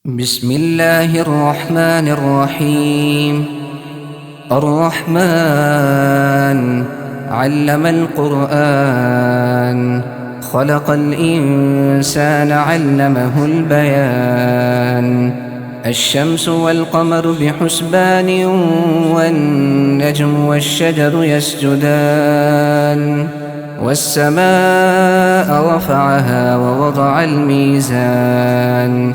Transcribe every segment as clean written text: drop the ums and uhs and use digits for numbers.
بسم الله الرحمن الرحيم. الرحمن علم القرآن، خلق الإنسان علمه البيان. الشمس والقمر بحسبان، والنجم والشجر يسجدان. والسماء رفعها ووضع الميزان،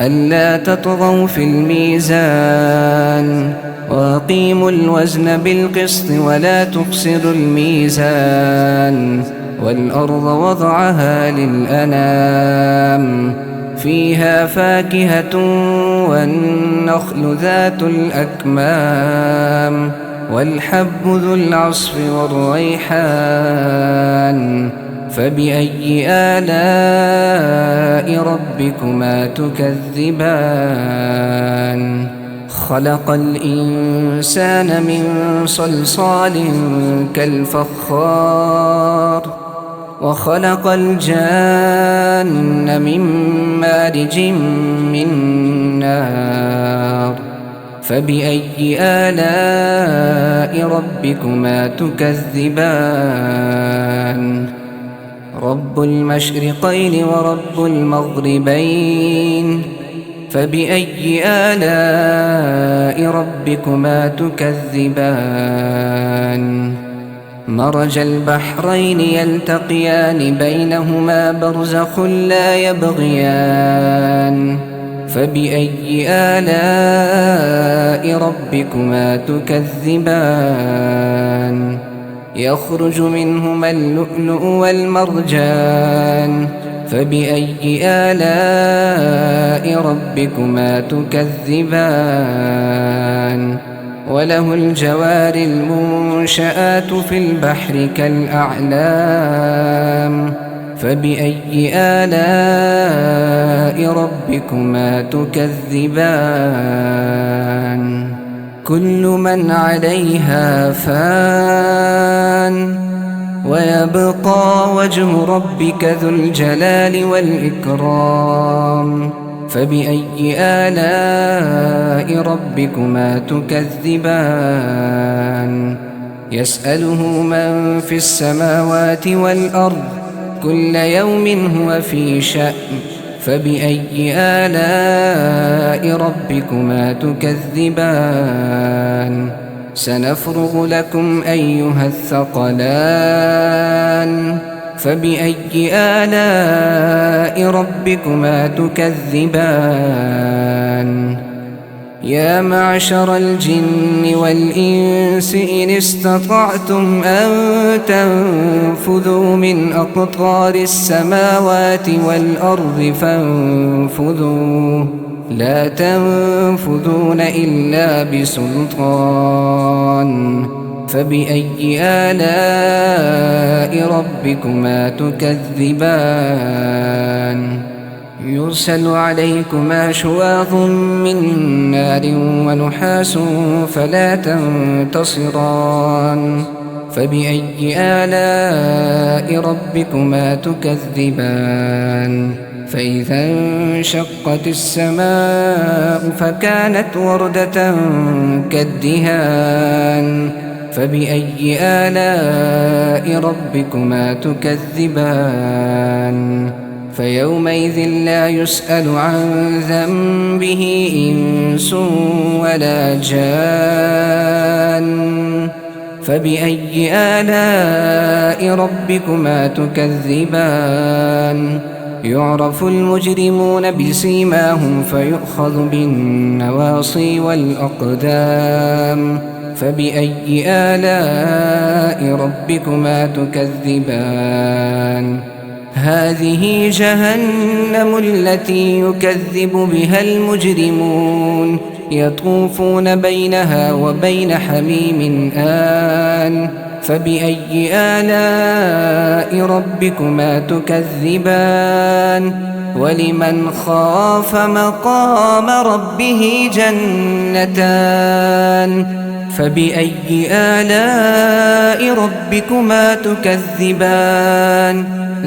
ألا تطغوا في الميزان، وأقيموا الوزن بالقسط ولا تخسروا الميزان. والأرض وضعها للأنام، فيها فاكهة والنخل ذات الأكمام، والحب ذو العصف والريحان. فبأي آلاء ربكما تكذبان؟ خلق الإنسان من صلصال كالفخار، وخلق الجان من مارج من نار. فبأي آلاء ربكما تكذبان؟ رب المشرقين ورب المغربين، فبأي آلاء ربكما تكذبان؟ مرج البحرين يلتقيان، بينهما برزخ لا يبغيان. فبأي آلاء ربكما تكذبان؟ يخرج منهما اللؤلؤ والمرجان، فبأي آلاء ربكما تكذبان؟ وله الجوار المنشآت في البحر كالأعلام، فبأي آلاء ربكما تكذبان؟ كل من عليها فان، ويبقى وجه ربك ذو الجلال والإكرام. فبأي آلاء ربكما تكذبان؟ يسأله من في السماوات والأرض، كل يوم هو في شأن. فبأي آلاء ربكما تكذبان؟ سنفرغ لكم أيها الثقلان. فبأي آلاء ربكما تكذبان؟ يا معشر الجن والإنس إن استطعتم أن تنفذوا من أقطار السماوات والأرض فانفذوا، لا تنفذون إلا بسلطان. فبأي آلاء ربكما تكذبان؟ يرسل عليكما شواظ من نار ونحاس فلا تنتصران. فبأي آلاء ربكما تكذبان؟ فإذا انشقت السماء فكانت وردة كالدهان. فبأي آلاء ربكما تكذبان؟ فيومئذ لا يسأل عن ذنبه إنس ولا جان. فبأي آلاء ربكما تكذبان؟ يعرف المجرمون بسيماهم فيؤخذ بالنواصي والأقدام. فبأي آلاء ربكما تكذبان؟ هذه جهنم التي يكذب بها المجرمون، يطوفون بينها وبين حميم آن. فبأي آلاء ربكما تكذبان؟ ولمن خاف مقام ربه جنتان. فبأي آلاء ربكما تكذبان؟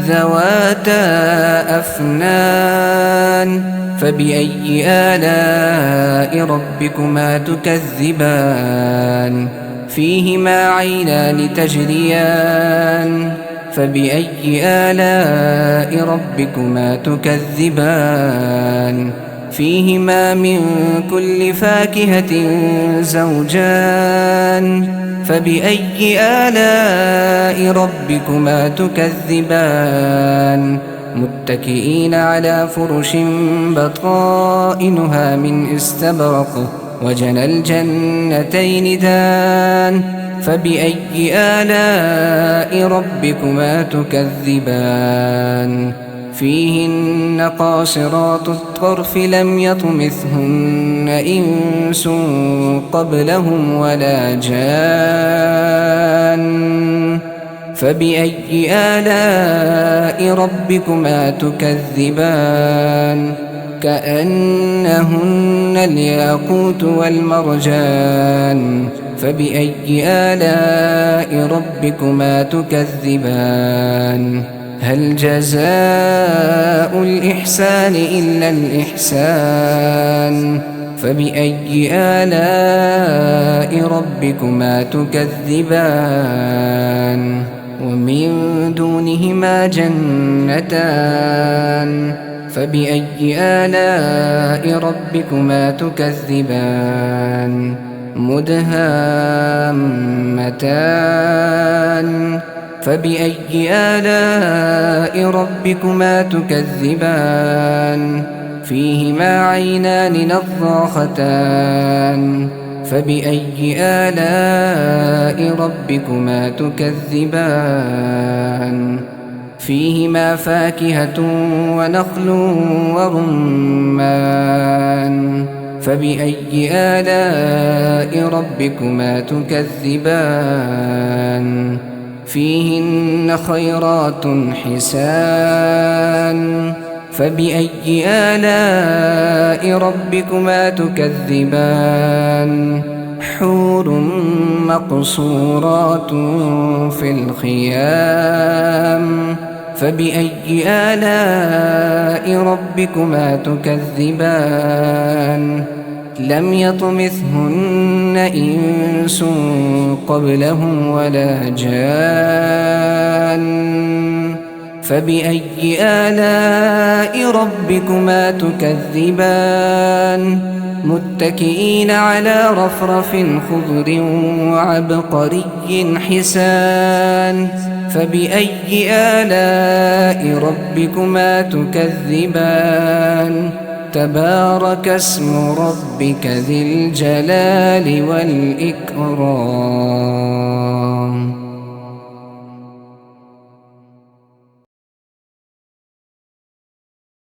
ذواتا أفنان. فبأي آلاء ربكما تكذبان فيهما عينان تجريان فبأي آلاء ربكما تكذبان فيهما من كل فاكهة زوجان فبأي آلاء ربكما تكذبان متكئين على فرش بطائنها من استبرق وجنى الجنتين دان فبأي آلاء ربكما تكذبان فيهن قاصرات الطرف لم يطمثهن إنس قبلهم ولا جان فبأي آلاء ربكما تكذبان كأنهن الياقوت والمرجان فبأي آلاء ربكما تكذبان هل جزاء الإحسان إلا الإحسان فبأي آلاء ربكما تكذبان ومن دونهما جنتان فبأي آلاء ربكما تكذبان مدهامتان فبأي آلاء ربكما تكذبان فيهما عينان نضاختان فبأي آلاء ربكما تكذبان فيهما فاكهة ونخل ورمان فبأي آلاء ربكما تكذبان فيهن خيرات حسان فبأي آلاء ربكما تكذبان حور مقصورات في الخيام فبأي آلاء ربكما تكذبان لم يطمثهن إنس قبلهم ولا جان فبأي آلاء ربكما تكذبان متكئين على رفرف خضر وعبقري حسان فبأي آلاء ربكما تكذبان تبارك اسم ربك ذي الجلال والإكرام